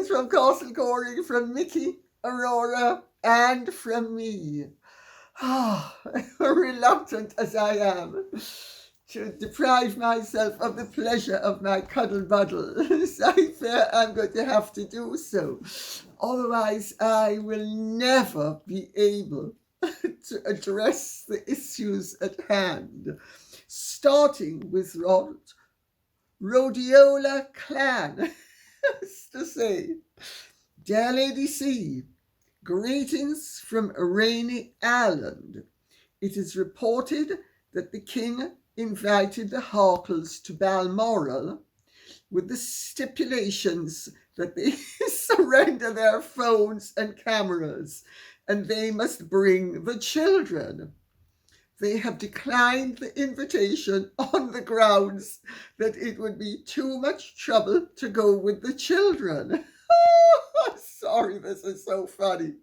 Greetings from Castle Goring, from Mickey, Aurora, and from me. Reluctant as I am to deprive myself of the pleasure of my cuddle buddle, I fear I'm going to have to do so. Otherwise, I will never be able to address the issues at hand, starting with Rhodiola clan. To say, dear Lady C, greetings from rainy Ireland. It is reported that the King invited the Harkles to Balmoral with the stipulations that they surrender their phones and cameras and they must bring the children. They have declined the invitation on the grounds that it would be too much trouble to go with the children. Sorry, this is so funny.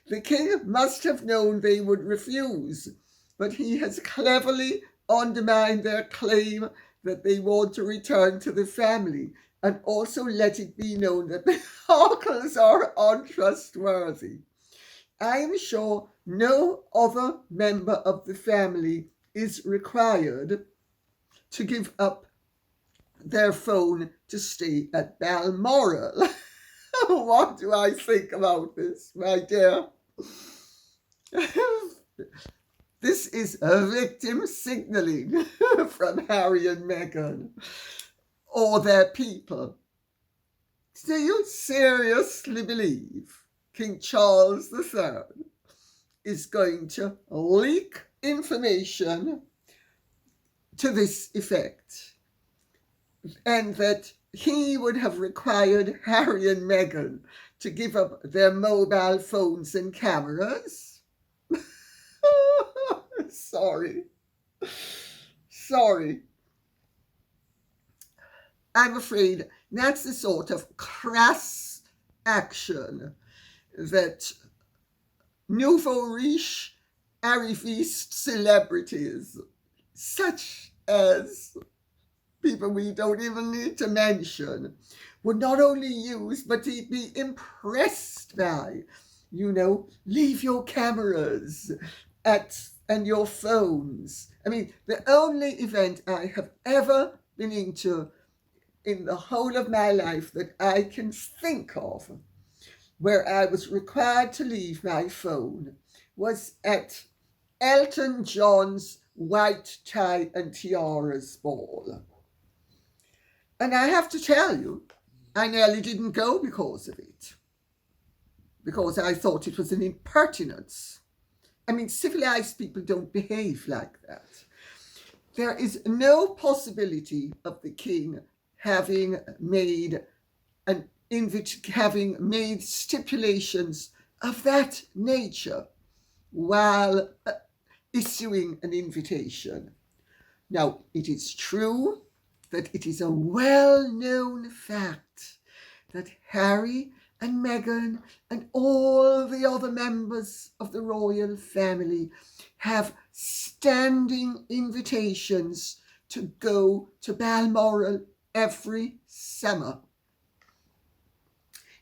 The king must have known they would refuse, but he has cleverly undermined their claim that they want to return to the family and also let it be known that the Harkles are untrustworthy. I am sure no other member of the family is required to give up their phone to stay at Balmoral. What do I think about this, my dear? This is a victim signalling from Harry and Meghan or their people. Do you seriously believe King Charles III is going to leak information to this effect, and that he would have required Harry and Meghan to give up their mobile phones and cameras? Sorry. I'm afraid that's the sort of crass action that nouveau riche arriviste celebrities, such as people we don't even need to mention, would not only use, but be impressed by. Leave your cameras and your phones. I mean, the only event I have ever been into in the whole of my life that I can think of where I was required to leave my phone was at Elton John's White Tie and Tiaras ball. And I have to tell you, I nearly didn't go because of it, because I thought it was an impertinence. I mean, civilized people don't behave like that. There is no possibility of the king having made stipulations of that nature while issuing an invitation. Now, it is true that it is a well-known fact that Harry and Meghan and all the other members of the royal family have standing invitations to go to Balmoral every summer.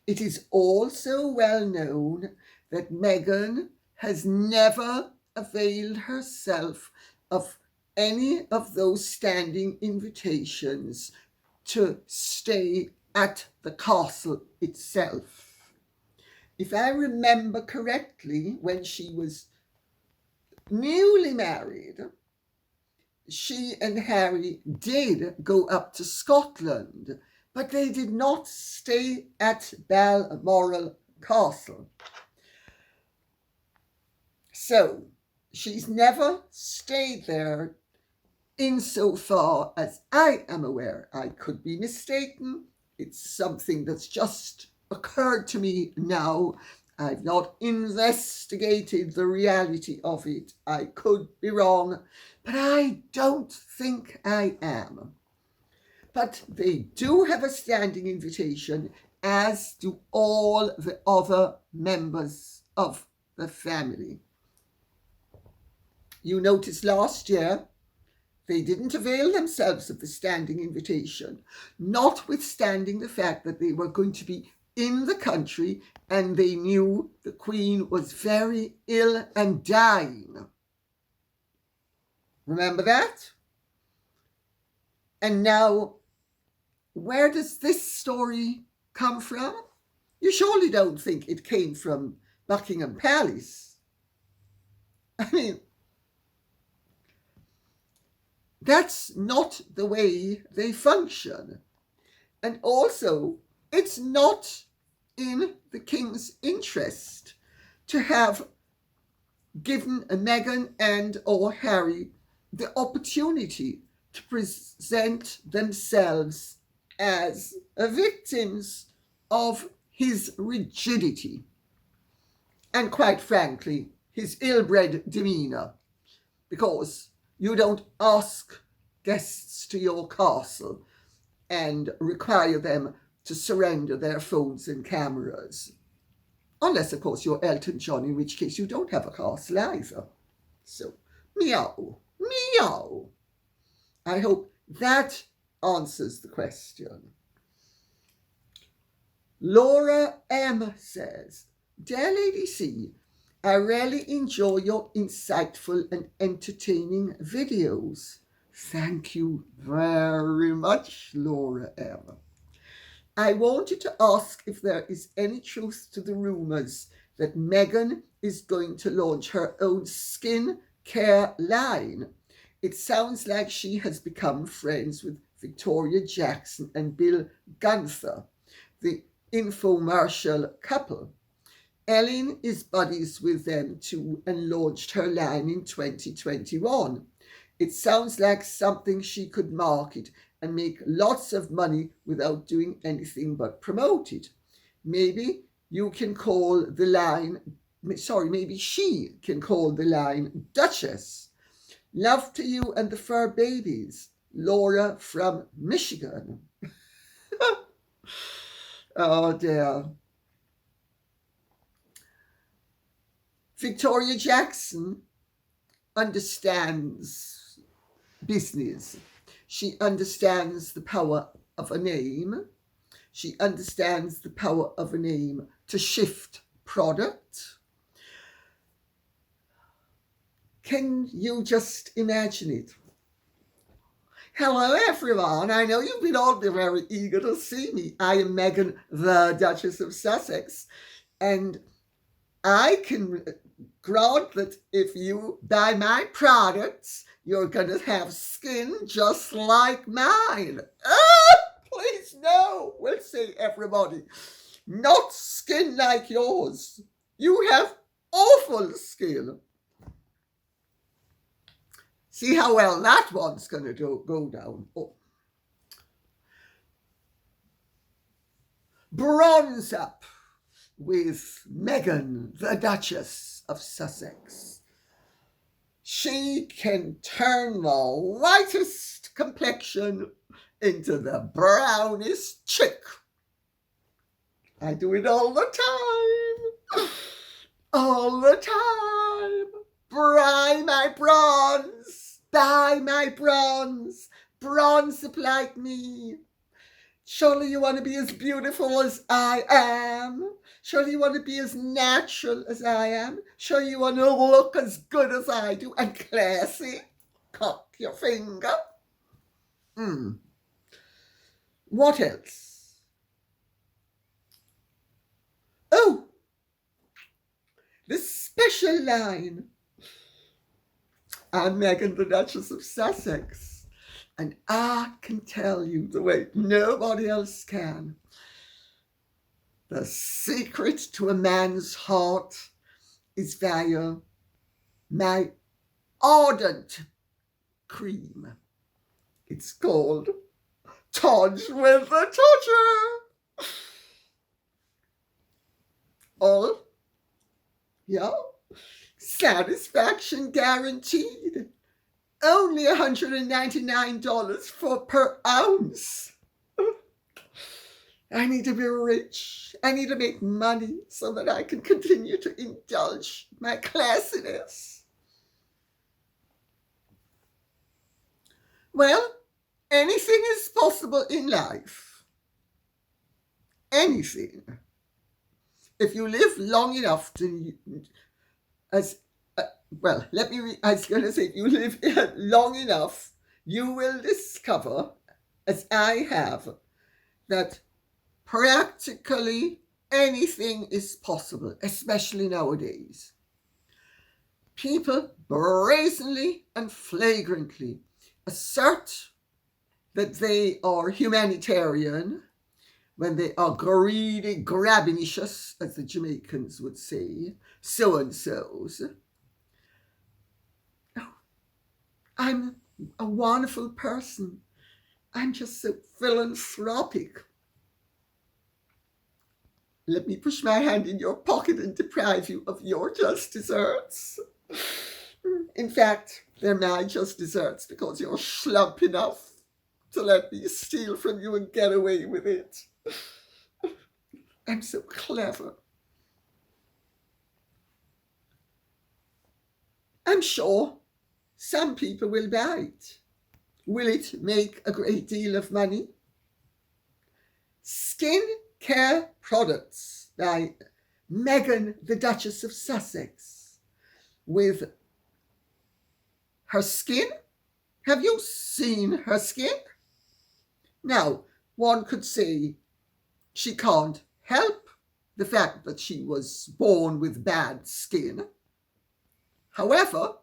It is also well known that Meghan has never availed herself of any of those standing invitations to stay at the castle itself. If I remember correctly, when she was newly married, she and Harry did go up to Scotland, but they did not stay at Balmoral Castle. So she's never stayed there insofar as I am aware. I could be mistaken. It's something that's just occurred to me now. I've not investigated the reality of it. I could be wrong, but I don't think I am. But they do have a standing invitation, as do all the other members of the family. You noticed last year, they didn't avail themselves of the standing invitation, notwithstanding the fact that they were going to be in the country, and they knew the Queen was very ill and dying. Remember that? And now, where does this story come from? You surely don't think it came from Buckingham Palace. I mean, that's not the way they function. And also, it's not in the King's interest to have given Meghan and or Harry the opportunity to present themselves as victims of his rigidity and, quite frankly, his ill-bred demeanour, because you don't ask guests to your castle and require them to surrender their phones and cameras. Unless, of course, you're Elton John, in which case you don't have a castle either. So, meow, meow. I hope that answers the question. Laura M. says, Dear Lady C, I really enjoy your insightful and entertaining videos. Thank you very much, Laura M. I wanted to ask if there is any truth to the rumours that Meghan is going to launch her own skin care line. It sounds like she has become friends with Victoria Jackson and Bill Gunther, the infomercial couple. Ellen is buddies with them too and launched her line in 2021. It sounds like something she could market and make lots of money without doing anything but promote it. Maybe you can call the line, maybe she can call the line Duchess. Love to you and the fur babies. Laura from Michigan. Oh dear. Victoria Jackson understands business. She understands the power of a name. She understands the power of a name to shift product. Can you just imagine it? Hello everyone, I know you've been all very eager to see me. I am Meghan, the Duchess of Sussex, and I can grant that if you buy my products, you're going to have skin just like mine. Please no, we'll say everybody. Not skin like yours. You have awful skin. See how well that one's going to go down. Oh. Bronze up with Meghan, the Duchess of Sussex. She can turn the whitest complexion into the brownest chick. I do it all the time. All the time. Buy my bronze. Buy my bronze. Bronze up like me. Surely you want to be as beautiful as I am. Surely you want to be as natural as I am. Surely you want to look as good as I do and classy. Cock your finger. What else? Oh, this special line. I'm Meghan, the Duchess of Sussex, and I can tell you the way nobody else can. The secret to a man's heart is via my ardent cream. It's called Touch with the Toucher. All, yeah, satisfaction guaranteed. Only $199 per ounce. I need to be rich. I need to make money so that I can continue to indulge my classiness. Well, anything is possible in life. anything. If you live long enough to, I was going to say, if you live long enough, you will discover, as I have, that practically anything is possible, especially nowadays. People brazenly and flagrantly assert that they are humanitarian when they are greedy, grabbinicious, as the Jamaicans would say, so-and-sos. Oh, I'm a wonderful person. I'm just so philanthropic. Let me push my hand in your pocket and deprive you of your just desserts. In fact, they're my just desserts because you're slump enough to let me steal from you and get away with it. I'm so clever. I'm sure some people will buy it. Will it make a great deal of money? Skin care products by Meghan, the Duchess of Sussex, with her skin. Have you seen her skin? Now, one could say she can't help the fact that she was born with bad skin. However,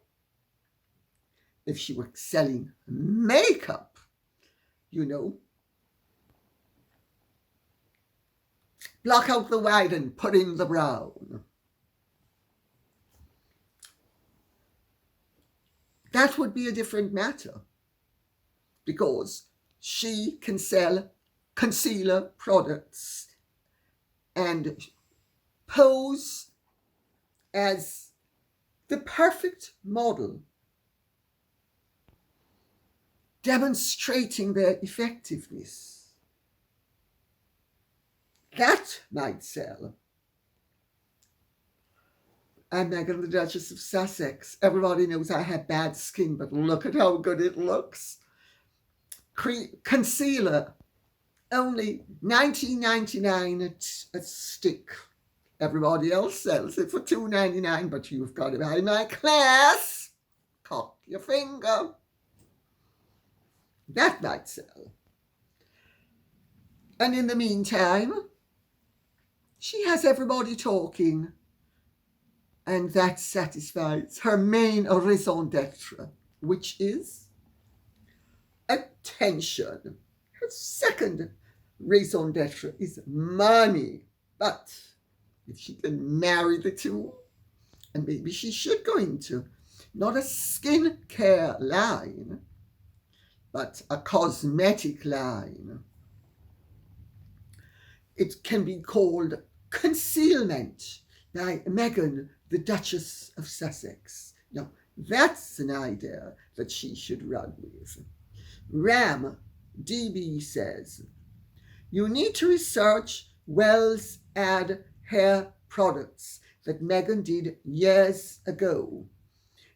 if she were selling makeup, block out the white and put in the brown, that would be a different matter, because she can sell concealer products and pose as the perfect model, demonstrating their effectiveness. That might sell. I'm Meghan, the Duchess of Sussex. Everybody knows I have bad skin, but look at how good it looks. Concealer, only $19.99 a stick. Everybody else sells it for $2.99, but you've got to buy my class. Cock your finger. That might sell. And in the meantime, she has everybody talking, and that satisfies her main raison d'etre, which is attention. Her second raison d'etre is money. But if she can marry the two, and maybe she should go into not a skin care line, but a cosmetic line. It can be called Concealment by Meghan, the Duchess of Sussex. Now, that's an idea that she should run with. Ram DB says, you need to research Wells ad hair products that Meghan did years ago.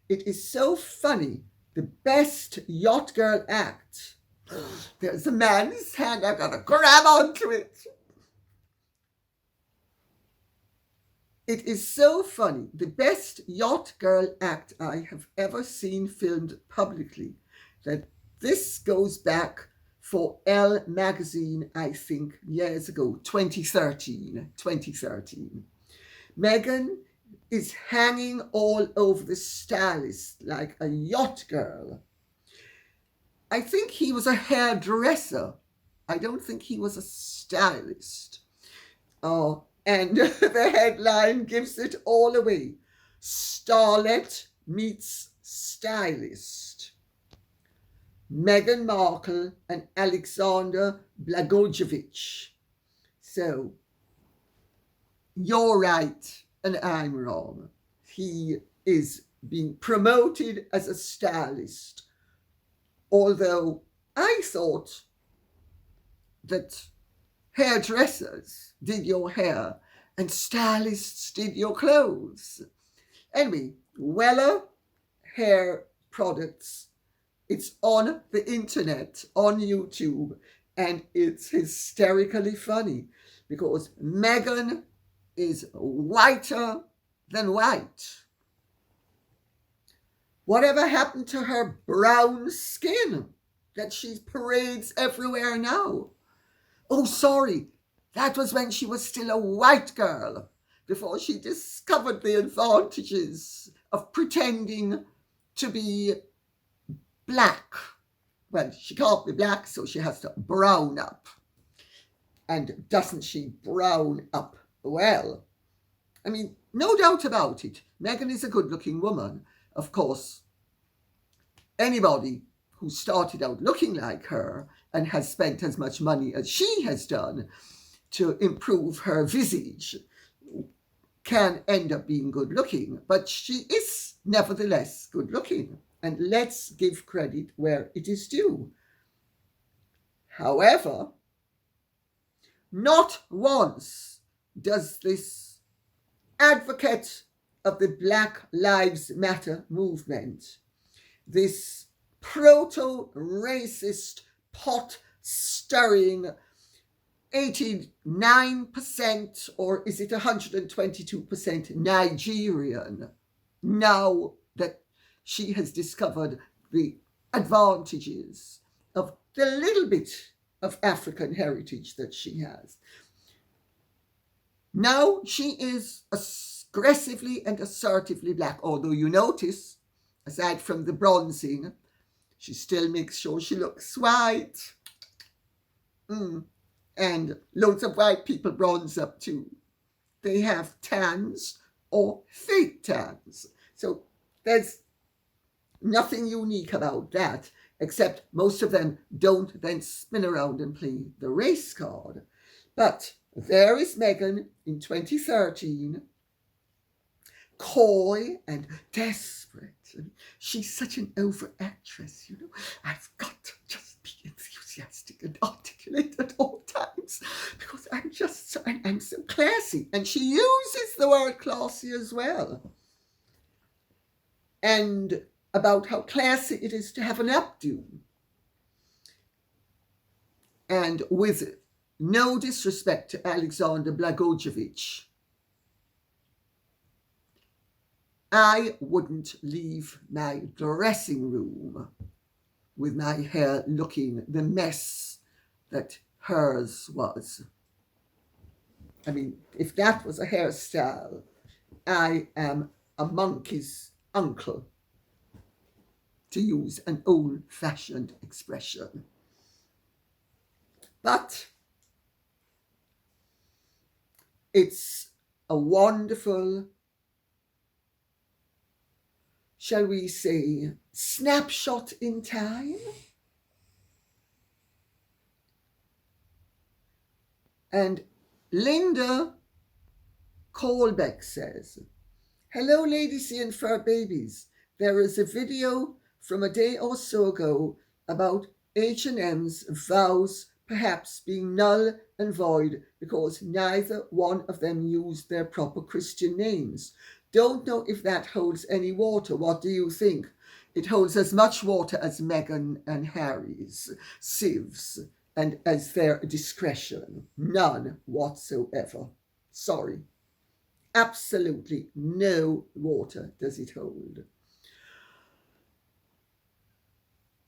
It is so funny. The best yacht girl act. There's a man's hand. I've got to grab onto it. It is so funny. The best yacht girl act I have ever seen filmed publicly. That this goes back for Elle magazine, I think, years ago, 2013. Meghan is hanging all over the stylist like a yacht girl. I think he was a hairdresser. I don't think he was a stylist. And the headline gives it all away. Starlet meets stylist. Meghan Markle and Alexander Blagojevich. So, you're right and I'm wrong. He is being promoted as a stylist. Although I thought that hairdressers did your hair and stylists did your clothes. Anyway, Wella hair products. It's on the internet, on YouTube, and it's hysterically funny because Meghan is whiter than white. Whatever happened to her brown skin that she parades everywhere now? Oh, sorry, that was when she was still a white girl, before she discovered the advantages of pretending to be black. Well, she can't be black, so she has to brown up. And doesn't she brown up well? I mean, no doubt about it, Meghan is a good-looking woman. Of course, anybody who started out looking like her and has spent as much money as she has done to improve her visage can end up being good-looking. But she is nevertheless good-looking. And let's give credit where it is due. However, not once does this advocate of the Black Lives Matter movement, this proto-racist, pot-stirring 89%, or is it 122% Nigerian, now that she has discovered the advantages of the little bit of African heritage that she has. Now she is aggressively and assertively black, although you notice, aside from the bronzing, she still makes sure she looks white. And loads of white people bronze up too. They have tans or fake tans. So there's nothing unique about that, except most of them don't then spin around and play the race card. But there is Meghan in 2013, coy and desperate. And she's such an over actress, you know. I've got to just be enthusiastic and articulate at all times because I'm so classy. And she uses the word classy as well. And about how classy it is to have an updo. And with no disrespect to Alexander Blagojevich, I wouldn't leave my dressing room with my hair looking the mess that hers was. I mean, if that was a hairstyle, I am a monkey's uncle, to use an old-fashioned expression. But it's a wonderful, shall we say, snapshot in time. And Linda Colbeck says, "Hello, Lady C and Fur Babies. There is a video from a day or so ago about H&M's vows perhaps being null and void because neither one of them used their proper Christian names. Don't know if that holds any water. What do you think? It holds as much water as Meghan and Harry's sieves, and as their discretion. None whatsoever. Sorry. Absolutely no water does it hold."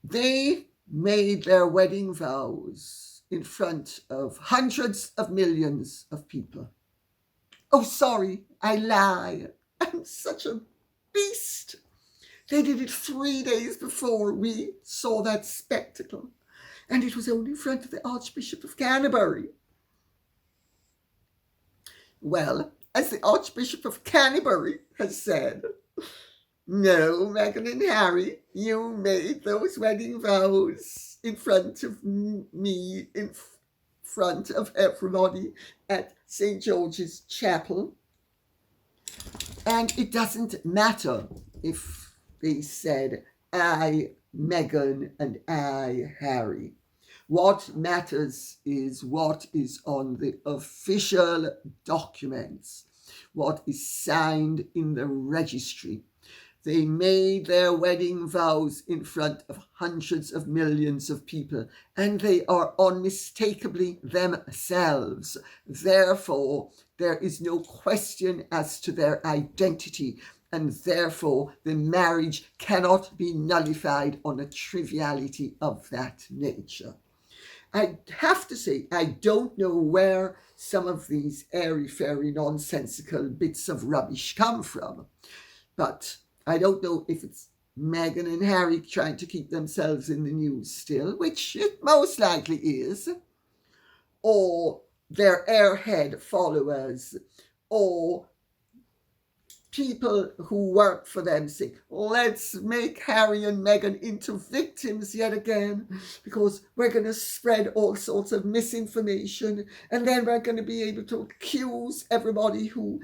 They made their wedding vows in front of hundreds of millions of people. Oh, sorry, I lie. I'm such a beast. They did it 3 days before we saw that spectacle, and it was only in front of the Archbishop of Canterbury. Well, as the Archbishop of Canterbury has said, no, Meghan and Harry, you made those wedding vows in front of me, in front of everybody at St. George's Chapel. And it doesn't matter if they said, I, Meghan, and I, Harry. What matters is what is on the official documents, what is signed in the registry. They made their wedding vows in front of hundreds of millions of people, and they are unmistakably themselves. Therefore, there is no question as to their identity, and therefore the marriage cannot be nullified on a triviality of that nature. I have to say, I don't know where some of these airy-fairy nonsensical bits of rubbish come from, but I don't know if it's Meghan and Harry trying to keep themselves in the news still, which it most likely is, or their airhead followers, or people who work for them say, let's make Harry and Meghan into victims yet again, because we're going to spread all sorts of misinformation, and then we're going to be able to accuse everybody who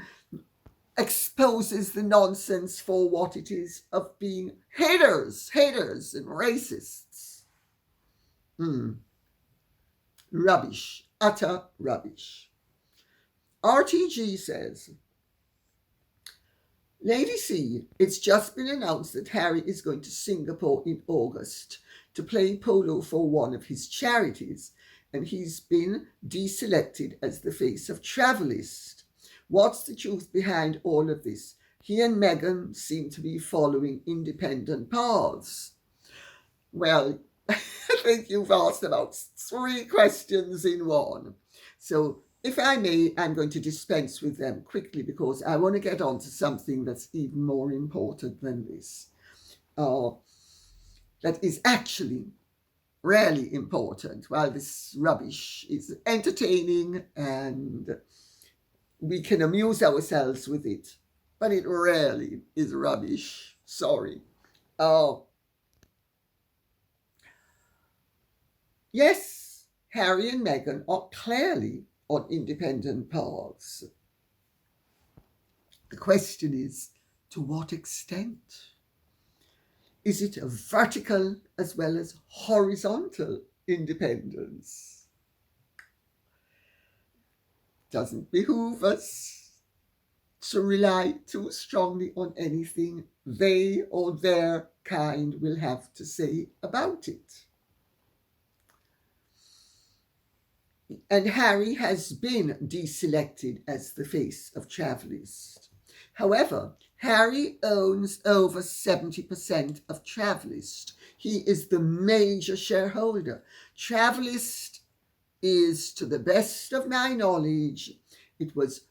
exposes the nonsense for what it is of being haters and racists. Rubbish, utter rubbish. RTG says, Lady C, it's just been announced that Harry is going to Singapore in August to play polo for one of his charities, and he's been deselected as the face of Travelist. What's the truth behind all of this? He and Meghan seem to be following independent paths. Well, I think you've asked about 3 questions in one. So, if I may, I'm going to dispense with them quickly because I want to get on to something that's even more important than this. That is actually really important. While this rubbish is entertaining and we can amuse ourselves with it, but it really is rubbish. Sorry. Yes, Harry and Meghan are clearly on independent paths. The question is, to what extent? Is it a vertical as well as horizontal independence? Doesn't behoove us to rely too strongly on anything they or their kind will have to say about it. And Harry has been deselected as the face of Travelist. However, Harry owns over 70% of Travelist. He is the major shareholder. Travelist is, to the best of my knowledge, it was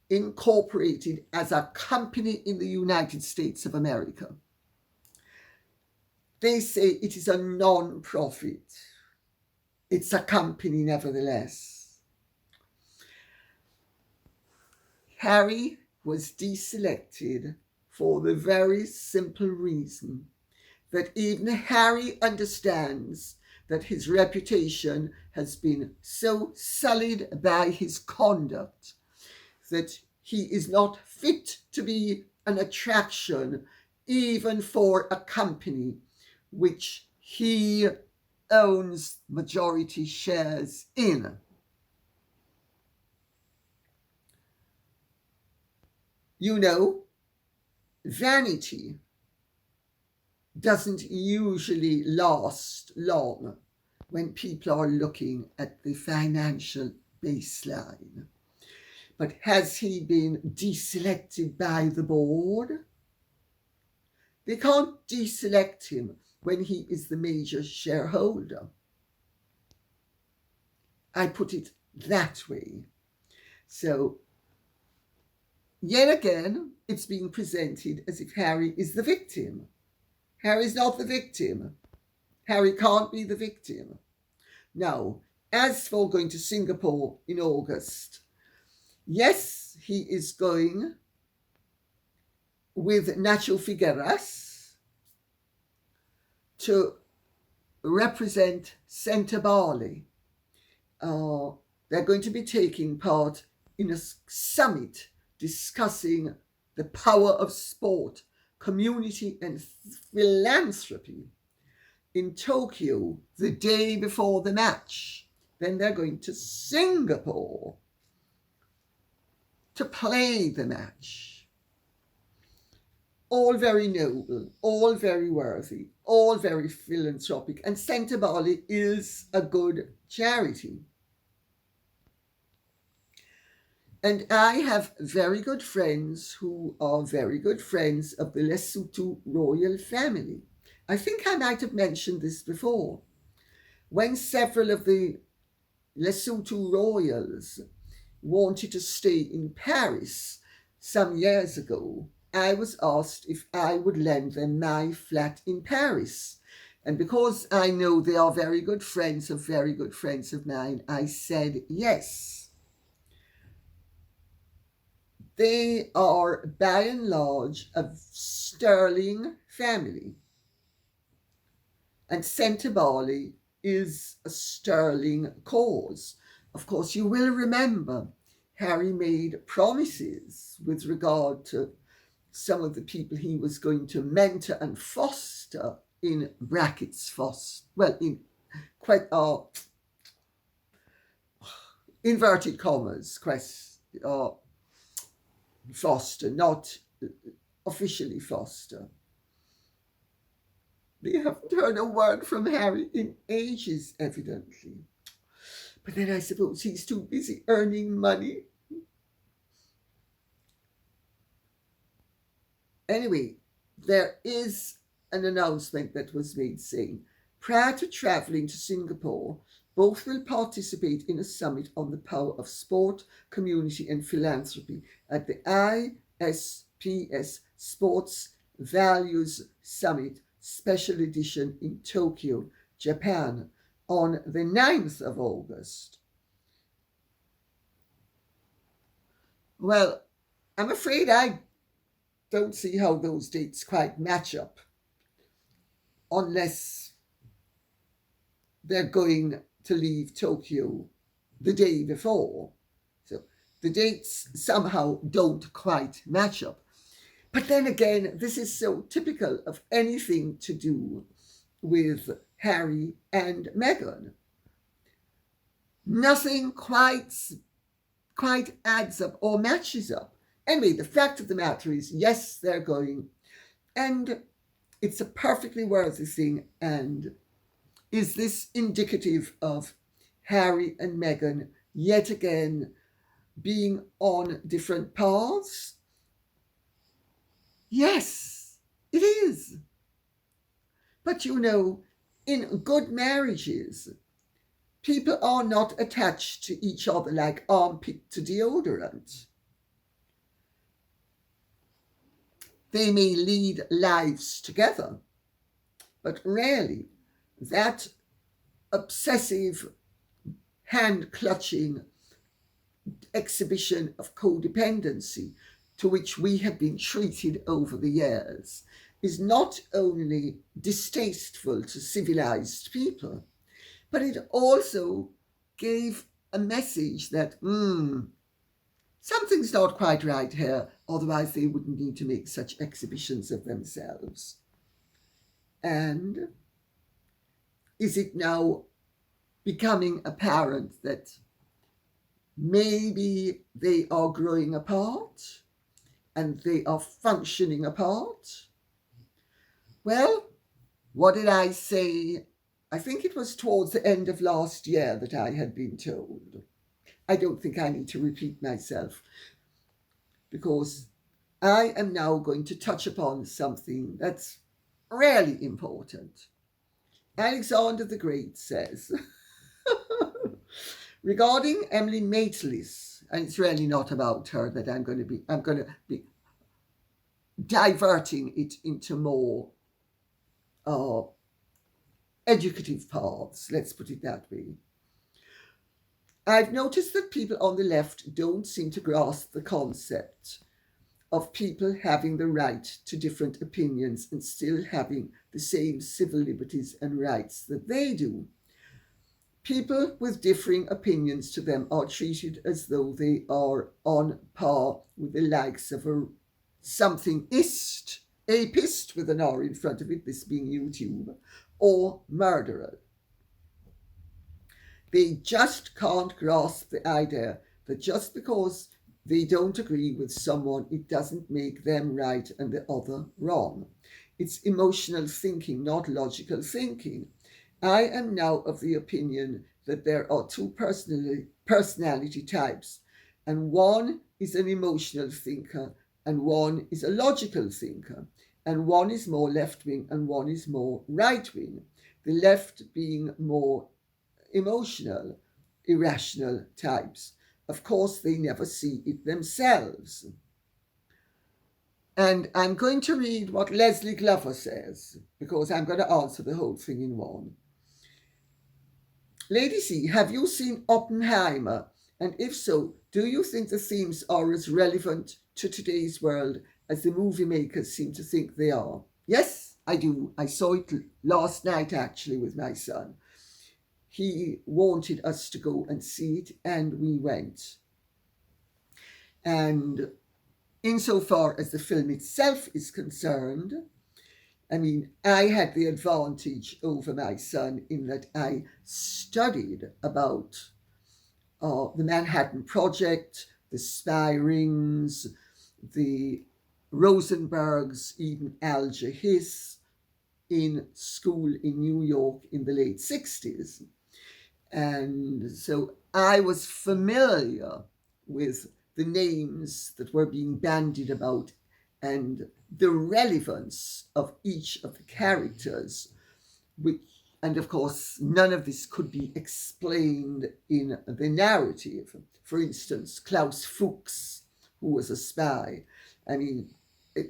incorporated as a company in the United States of America. They say it is a non-profit. It's a company nevertheless. Harry was deselected for the very simple reason that even Harry understands that his reputation has been so sullied by his conduct that he is not fit to be an attraction even for a company which he owns majority shares in. You know, vanity doesn't usually last long when people are looking at the financial baseline. But has he been deselected by the board? They can't deselect him when he is the major shareholder. I put it that way. So, yet again, it's being presented as if Harry is the victim. Harry's not the victim. Harry can't be the victim. Now, as for going to Singapore in August, yes, he is going with Nacho Figueras to represent Centre Barley. They're going to be taking part in a summit discussing the power of sport, community and philanthropy in Tokyo the day before the match. Then they're going to Singapore to play the match. all very noble, all very worthy, all very philanthropic, and Centre is a good charity. And I have very good friends who are very good friends of the Lesotho royal family. I think I might have mentioned this before. When several of the Lesotho royals wanted to stay in Paris some years ago, I was asked if I would lend them my flat in Paris. And because I know they are very good friends of mine, I said yes. They are by and large a sterling family. And Centre is a sterling cause. Of course, you will remember Harry made promises with regard to some of the people he was going to mentor and foster, in brackets foster, well, in quite inverted commas, foster, not officially foster. They haven't heard a word from Harry in ages, evidently. But then I suppose he's too busy earning money. Anyway, there is an announcement that was made saying, prior to travelling to Singapore, both will participate in a summit on the power of sport, community and philanthropy at the ISPS Sports Values Summit Special Edition in Tokyo, Japan, on the 9th of August. Well, I'm afraid I don't see how those dates quite match up, unless they're going to leave Tokyo the day before. So the dates somehow don't quite match up. But then again, this is so typical of anything to do with Harry and Meghan. Nothing quite adds up or matches up. Anyway, the fact of the matter is, yes, they're going, and it's a perfectly worthy thing. And is this indicative of Harry and Meghan yet again being on different paths? Yes, it is. But you know, in good marriages, people are not attached to each other like armpit to deodorant. They may lead lives together, but rarely that obsessive, hand-clutching exhibition of codependency to which we have been treated over the years is not only distasteful to civilized people, but it also gave a message that something's not quite right here, otherwise they wouldn't need to make such exhibitions of themselves. And is it now becoming apparent that maybe they are growing apart and they are functioning apart? Well, what did I say? I think it was towards the end of last year that I had been told. I don't think I need to repeat myself, because I am now going to touch upon something that's really important. Alexander the Great says, regarding Emily Maitlis, and it's really not about her that I'm going to be diverting it into more educative paths, let's put it that way. I've noticed that people on the left don't seem to grasp the concept of people having the right to different opinions and still having the same civil liberties and rights that they do. People with differing opinions to them are treated as though they are on par with the likes of a something-ist, apist with an R in front of it, this being YouTube, or murderer. They just can't grasp the idea that just because they don't agree with someone, it doesn't make them right and the other wrong. It's emotional thinking, not logical thinking. I am now of the opinion that there are two personality types, and one is an emotional thinker, and one is a logical thinker, and one is more left wing and one is more right wing. The left being more emotional, irrational types. Of course, they never see it themselves. And I'm going to read what Leslie Glover says, because I'm going to answer the whole thing in one. Lady C, have you seen Oppenheimer? And if so, do you think the themes are as relevant to today's world as the movie makers seem to think they are? Yes, I do. I saw it last night actually with my son. He wanted us to go and see it, and we went. And insofar as the film itself is concerned, I mean, I had the advantage over my son in that I studied about the Manhattan Project, the spy rings, the Rosenbergs, even Alger Hiss in school in New York in the late 60s. And so I was familiar with the names that were being bandied about and the relevance of each of the characters, which, and of course, none of this could be explained in the narrative. For instance, Klaus Fuchs, who was a spy. I mean,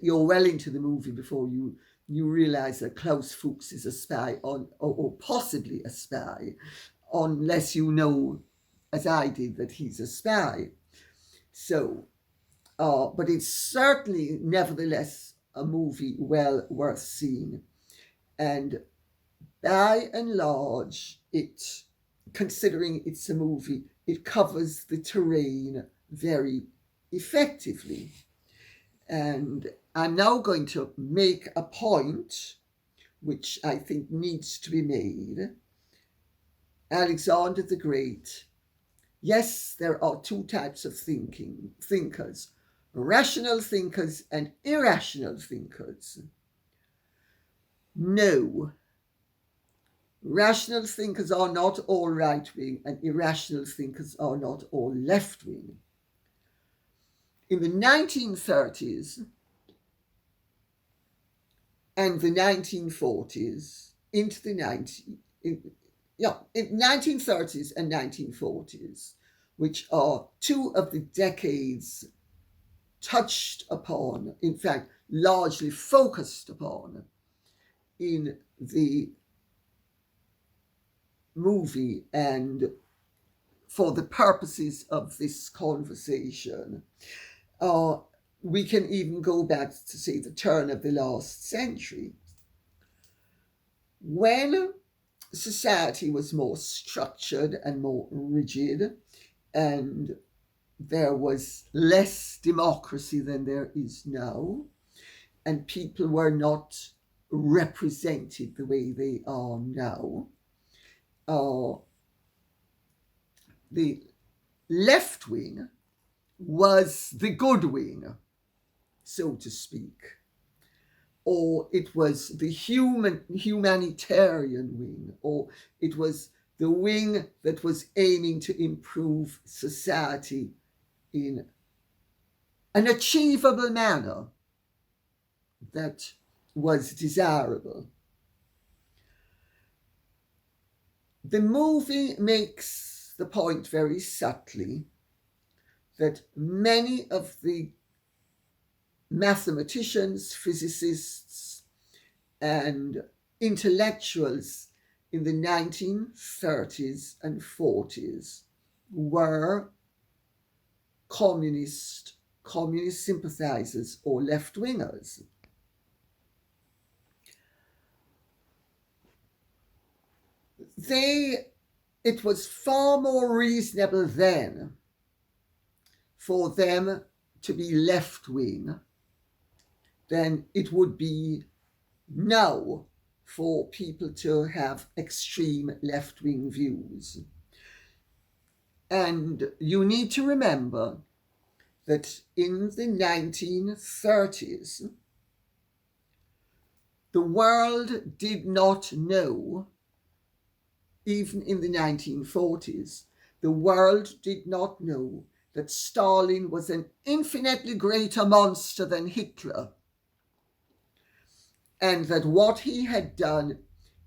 you're well into the movie before you realize that Klaus Fuchs is a spy or possibly a spy, unless you know, as I did, that he's a spy. So, but it's certainly, nevertheless, a movie well worth seeing. And by and large, it, considering it's a movie, it covers the terrain very effectively. And I'm now going to make a point which I think needs to be made. Alexander the Great. Yes, there are two types of thinkers, rational thinkers and irrational thinkers. No, rational thinkers are not all right-wing and irrational thinkers are not all left-wing. In the 1930s and the 1940s, into the 1930s and 1940s, which are two of the decades touched upon, in fact, largely focused upon in the movie and for the purposes of this conversation. We can even go back to, say, the turn of the last century, when society was more structured and more rigid, and there was less democracy than there is now, and people were not represented the way they are now. The left wing was the good wing, so to speak, or it was the humanitarian wing, or it was the wing that was aiming to improve society in an achievable manner that was desirable. The movie makes the point very subtly that many of the mathematicians, physicists, and intellectuals in the 1930s and 40s were communist sympathizers or left-wingers. It was far more reasonable then for them to be left-wing than it would be now for people to have extreme left-wing views. And you need to remember that in the 1930s, the world did not know, even in the 1940s, the world did not know that Stalin was an infinitely greater monster than Hitler, and that what he had done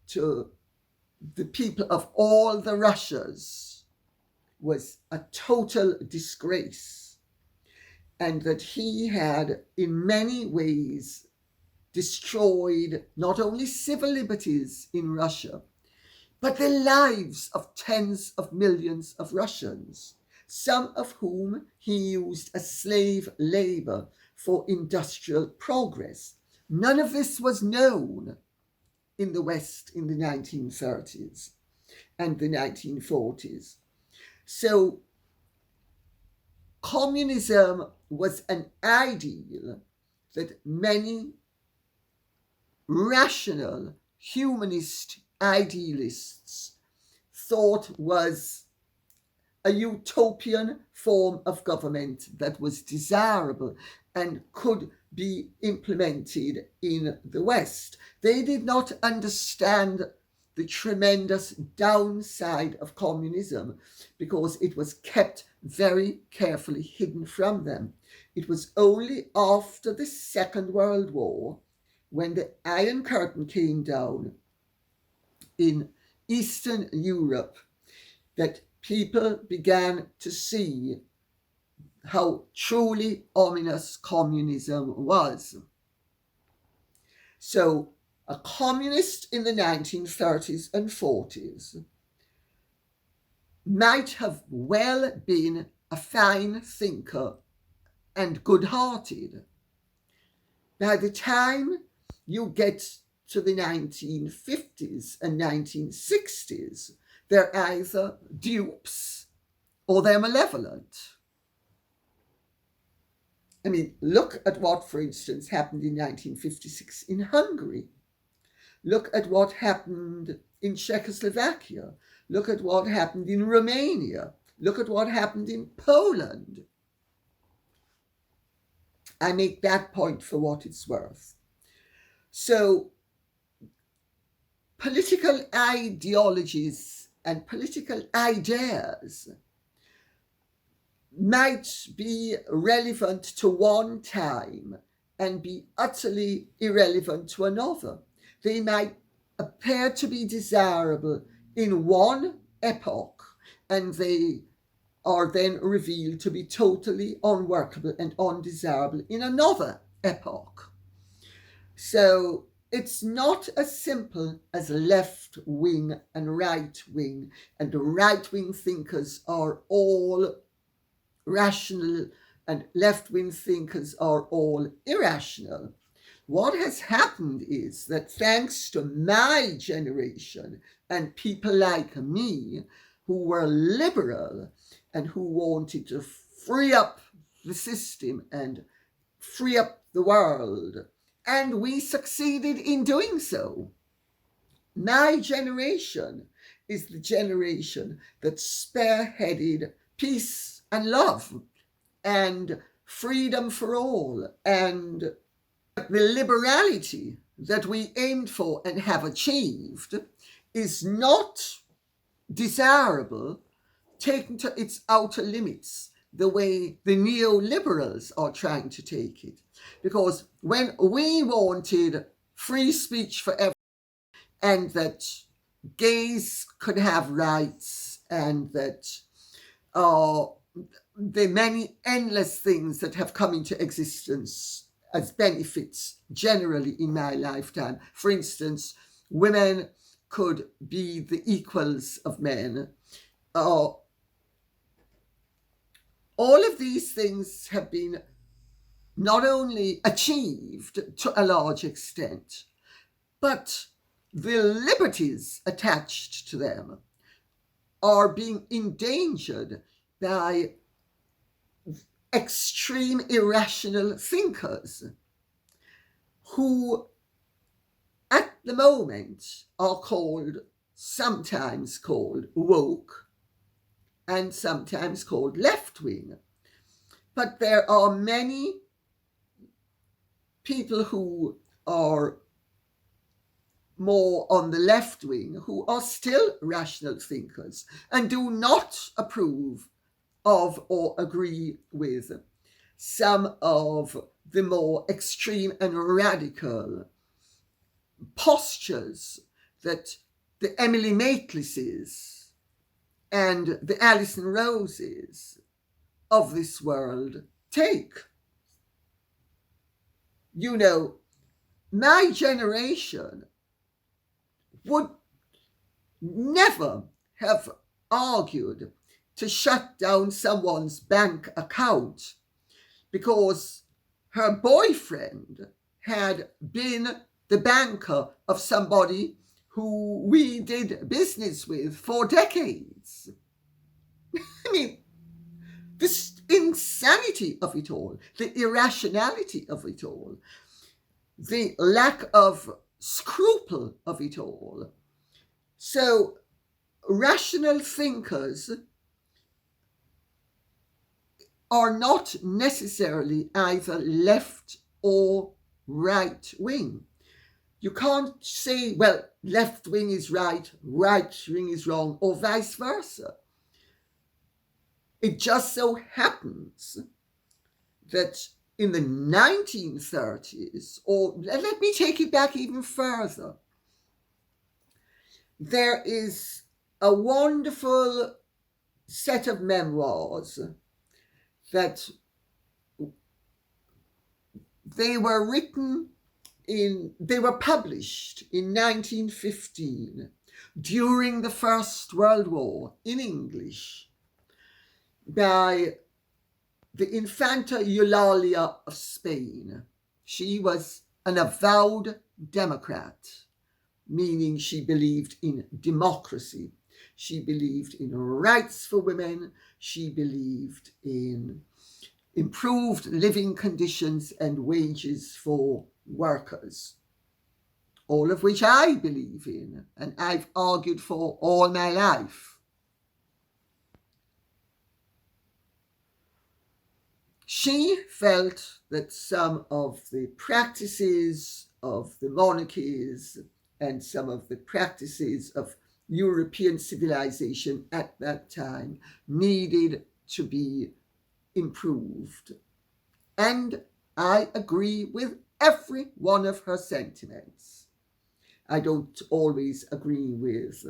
to the people of all the Russias was a total disgrace, and that he had in many ways destroyed not only civil liberties in Russia, but the lives of tens of millions of Russians, some of whom he used as slave labor for industrial progress. None of this was known in the West in the 1930s and the 1940s. So communism was an ideal that many rational humanist idealists thought was a utopian form of government that was desirable and could be implemented in the West. They did not understand the tremendous downside of communism because it was kept very carefully hidden from them. It was only after the Second World War, when the Iron Curtain came down in Eastern Europe, that people began to see how truly ominous communism was. So a communist in the 1930s and 40s might have well been a fine thinker and good-hearted. By the time you get to the 1950s and 1960s, they're either dupes or they're malevolent. I mean, look at what, for instance, happened in 1956 in Hungary. Look at what happened in Czechoslovakia. Look at what happened in Romania. Look at what happened in Poland. I make that point for what it's worth. So, political ideologies and political ideas might be relevant to one time and be utterly irrelevant to another. They might appear to be desirable in one epoch, and they are then revealed to be totally unworkable and undesirable in another epoch. So it's not as simple as left wing and right wing, and the right wing thinkers are all rational and left wing thinkers are all irrational. What has happened is that thanks to my generation and people like me who were liberal and who wanted to free up the system and free up the world, and we succeeded in doing so. My generation is the generation that spearheaded peace and love and freedom for all, and the liberality that we aimed for and have achieved is not desirable taken to its outer limits the way the neoliberals are trying to take it. Because when we wanted free speech for everyone, and that gays could have rights, and that the many endless things that have come into existence as benefits generally in my lifetime. For instance, women could be the equals of men. All of these things have been not only achieved to a large extent, but the liberties attached to them are being endangered by extreme irrational thinkers who at the moment are sometimes called woke and sometimes called left-wing. But there are many people who are more on the left wing who are still rational thinkers and do not approve of or agree with some of the more extreme and radical postures that the Emily Maitlises and the Alison Roses of this world take. You know, my generation would never have argued to shut down someone's bank account because her boyfriend had been the banker of somebody who we did business with for decades. I mean, this insanity of it all, the irrationality of it all, the lack of scruple of it all. So, rational thinkers are not necessarily either left or right wing. You can't say, well, left wing is right, right wing is wrong, or vice versa. It just so happens that in the 1930s, or let me take it back even further, there is a wonderful set of memoirs that they were published in 1915 during the First World War in English by the Infanta Eulalia of Spain. She was an avowed Democrat, meaning she believed in democracy. She believed in rights for women. She believed in improved living conditions and wages for workers, all of which I believe in and I've argued for all my life. She felt that some of the practices of the monarchies and some of the practices of European civilization at that time needed to be improved. And I agree with every one of her sentiments. I don't always agree with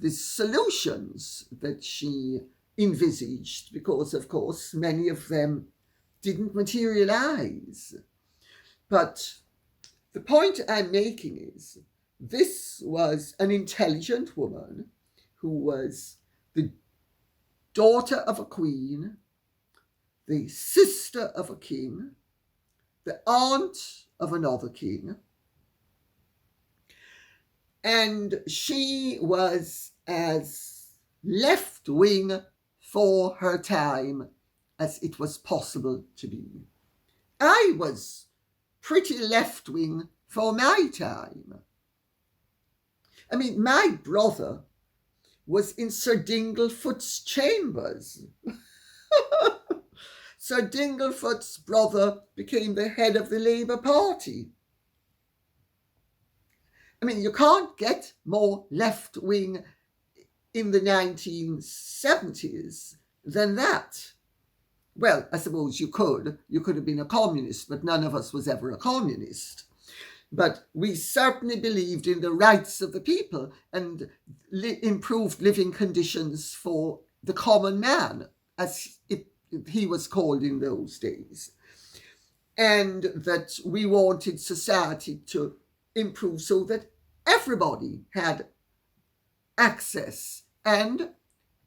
the solutions that she envisaged, because, of course, many of them didn't materialize. But the point I'm making is this was an intelligent woman who was the daughter of a queen, the sister of a king, the aunt of another king, and she was as left-wing for her time as it was possible to be. I was pretty left-wing for my time. I mean, my brother was in Sir Dinglefoot's chambers. Sir Dinglefoot's brother became the head of the Labour Party. I mean, you can't get more left-wing in the 1970s than that. Well, I suppose you could. You could have been a communist, but none of us was ever a communist. But we certainly believed in the rights of the people and improved living conditions for the common man, as he was called in those days. And that we wanted society to improve so that everybody had access. And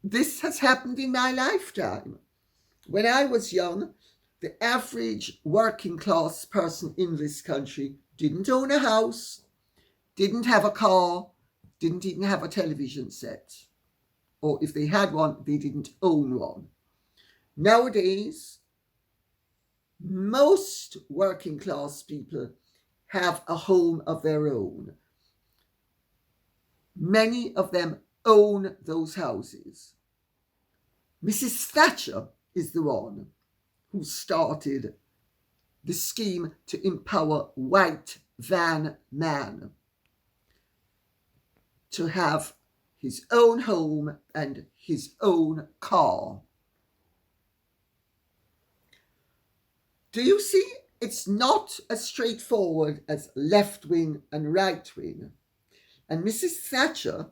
this has happened in my lifetime. When I was young, the average working class person in this country didn't own a house, didn't have a car, didn't even have a television set. Or if they had one, they didn't own one. Nowadays, most working class people have a home of their own. Many of them own those houses. Mrs. Thatcher is the one who started the scheme to empower white van man to have his own home and his own car. Do you see? It's not as straightforward as left wing and right wing. And Mrs. Thatcher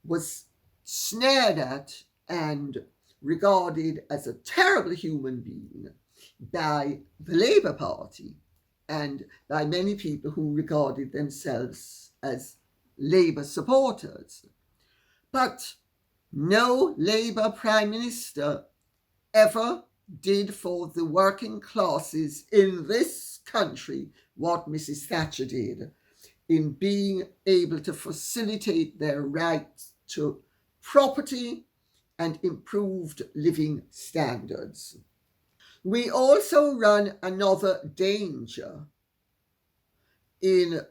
was snared at and regarded as a terrible human being by the Labour Party and by many people who regarded themselves as Labour supporters. But no Labour Prime Minister ever did for the working classes in this country what Mrs. Thatcher did in being able to facilitate their right to property and improved living standards. We also run another danger in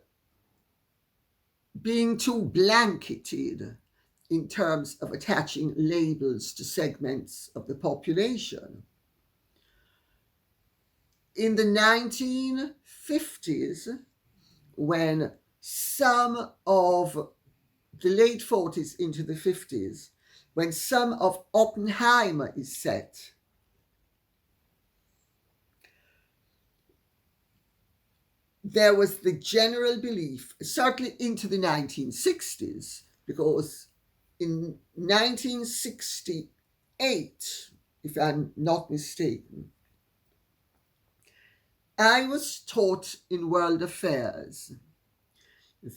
being too blanketed in terms of attaching labels to segments of the population. In the 1950s, when some of the late 40s into the 50s, when some of Oppenheimer is set, there was the general belief, certainly into the 1960s, because in 1968, if I'm not mistaken, I was taught in world affairs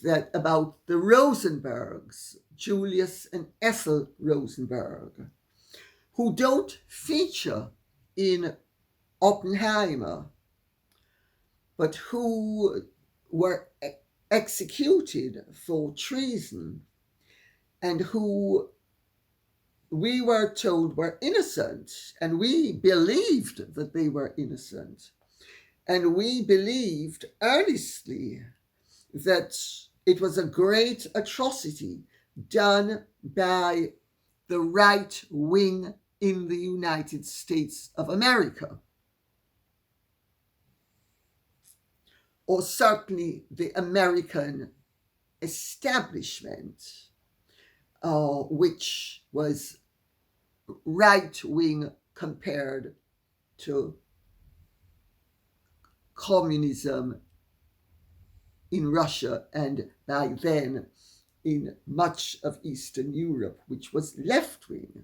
that about the Rosenbergs, Julius and Ethel Rosenberg, who don't feature in Oppenheimer, but who were executed for treason and who we were told were innocent, and we believed that they were innocent. And we believed earnestly that it was a great atrocity done by the right wing in the United States of America, or certainly the American establishment, which was right wing compared to communism in Russia, and by then in much of Eastern Europe, which was left-wing.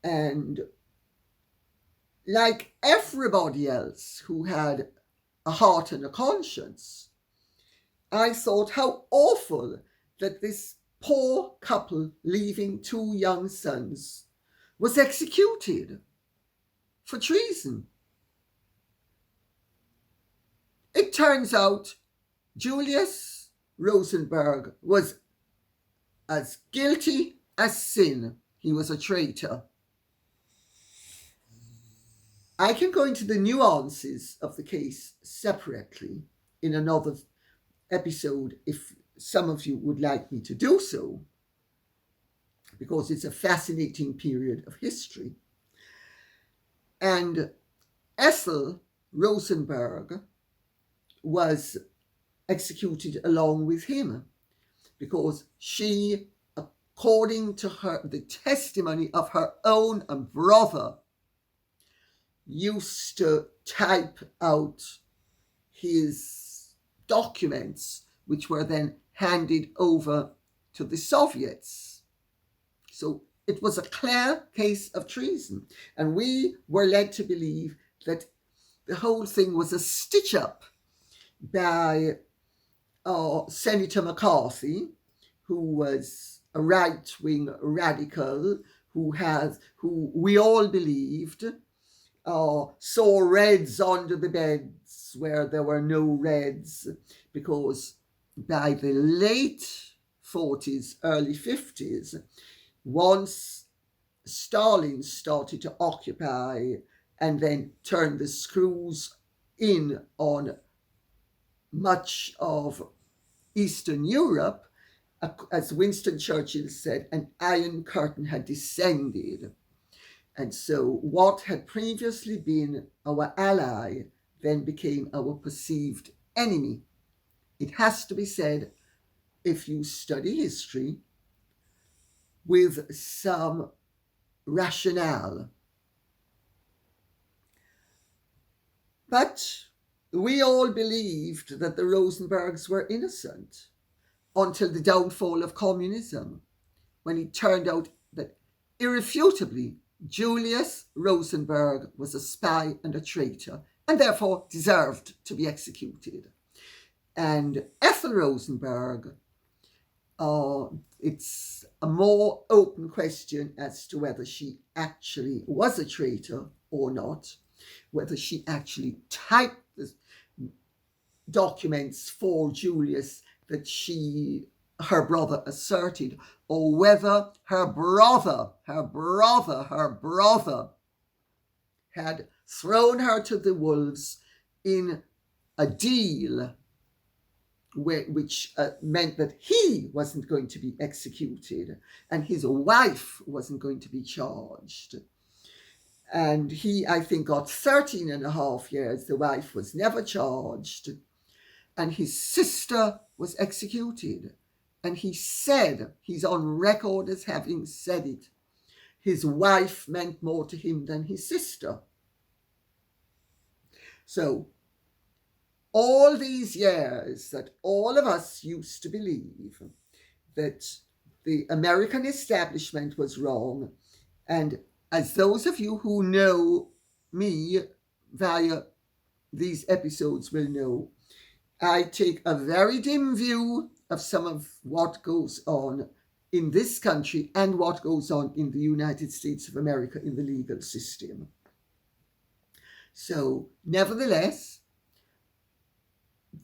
And like everybody else who had a heart and a conscience, I thought how awful that this poor couple leaving two young sons was executed for treason. It turns out Julius Rosenberg was as guilty as sin. He was a traitor. I can go into the nuances of the case separately in another episode if some of you would like me to do so, because it's a fascinating period of history. And Ethel Rosenberg was executed along with him because she, according to the testimony of her own brother, used to type out his documents, which were then handed over to the Soviets. So it was a clear case of treason. And we were led to believe that the whole thing was a stitch-up by Senator McCarthy, who was a right-wing radical, who we all believed saw reds under the beds where there were no reds, because by the late 40s, early 50s, once Stalin started to occupy and then turn the screws in on much of Eastern Europe, as Winston Churchill said, an iron curtain had descended. And so what had previously been our ally then became our perceived enemy. It has to be said, if you study history with some rationale. But we all believed that the Rosenbergs were innocent until the downfall of communism, when it turned out that irrefutably Julius Rosenberg was a spy and a traitor, and therefore deserved to be executed. And Ethel Rosenberg, it's a more open question as to whether she actually was a traitor or not, whether she actually typed the documents for Julius that her brother asserted, or whether her brother had thrown her to the wolves in a deal which meant that he wasn't going to be executed and his wife wasn't going to be charged. And he, I think, got 13 and a half years. The wife was never charged. And his sister was executed. And he said, he's on record as having said it, his wife meant more to him than his sister. So, all these years that all of us used to believe that the American establishment was wrong, and as those of you who know me via these episodes will know, I take a very dim view of some of what goes on in this country and what goes on in the United States of America in the legal system. So, nevertheless,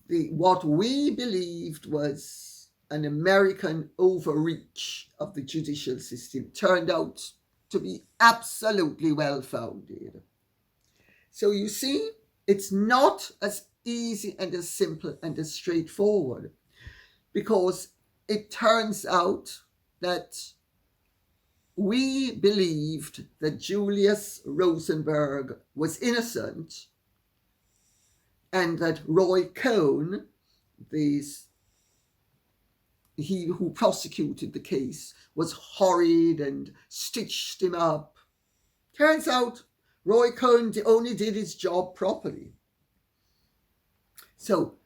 what we believed was an American overreach of the judicial system turned out to be absolutely well-founded. So you see, it's not as easy and as simple and as straightforward, because it turns out that we believed that Julius Rosenberg was innocent and that Roy Cohn, he who prosecuted the case, was horrid and stitched him up. Turns out Roy Cohn only did his job properly. So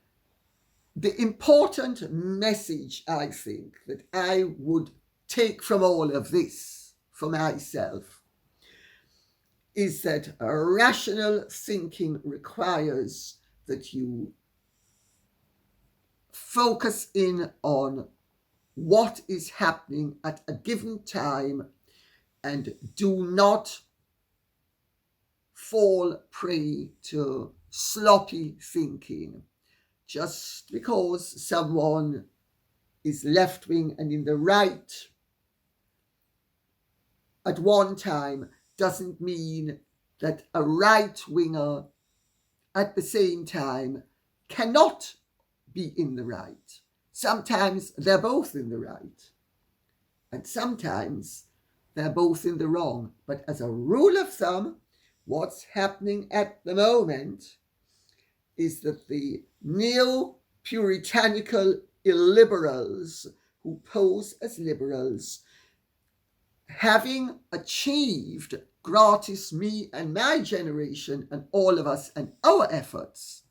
the important message, I think, that I would take from all of this for myself is that rational thinking requires that you focus in on what is happening at a given time and do not fall prey to sloppy thinking. Just because someone is left-wing and in the right at one time doesn't mean that a right-winger at the same time cannot be in the right. Sometimes they're both in the right, and sometimes they're both in the wrong. But as a rule of thumb, what's happening at the moment is that the neo-puritanical illiberals who pose as liberals, having achieved gratis me and my generation and all of us and our efforts,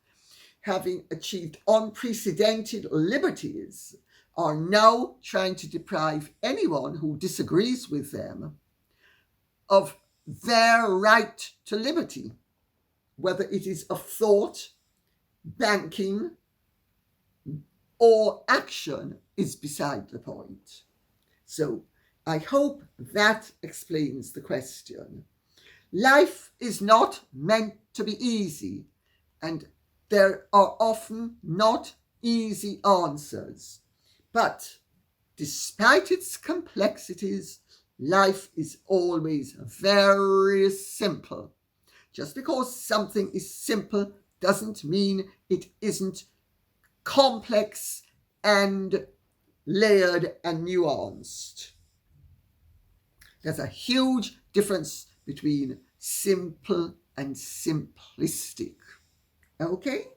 having achieved unprecedented liberties, are now trying to deprive anyone who disagrees with them of their right to liberty, whether it is of thought, banking, or action is beside the point. So I hope that explains the question. Life is not meant to be easy, and there are often not easy answers. But despite its complexities, life is always very simple. Just because something is simple doesn't mean it isn't complex and layered and nuanced. There's a huge difference between simple and simplistic. Okay?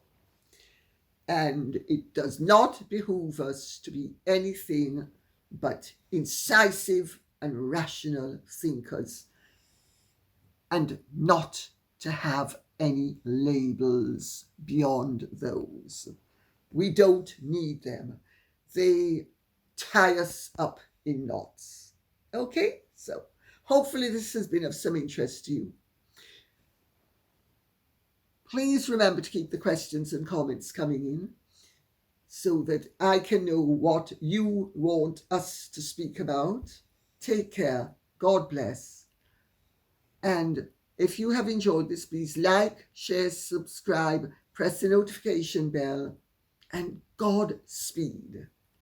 And it does not behoove us to be anything but incisive and rational thinkers, and not to have any labels beyond those. We don't need them. They tie us up in knots. Okay? So hopefully this has been of some interest to you. Please remember to keep the questions and comments coming in so that I can know what you want us to speak about. Take care. God bless. And if you have enjoyed this, please like, share, subscribe, press the notification bell, and Godspeed.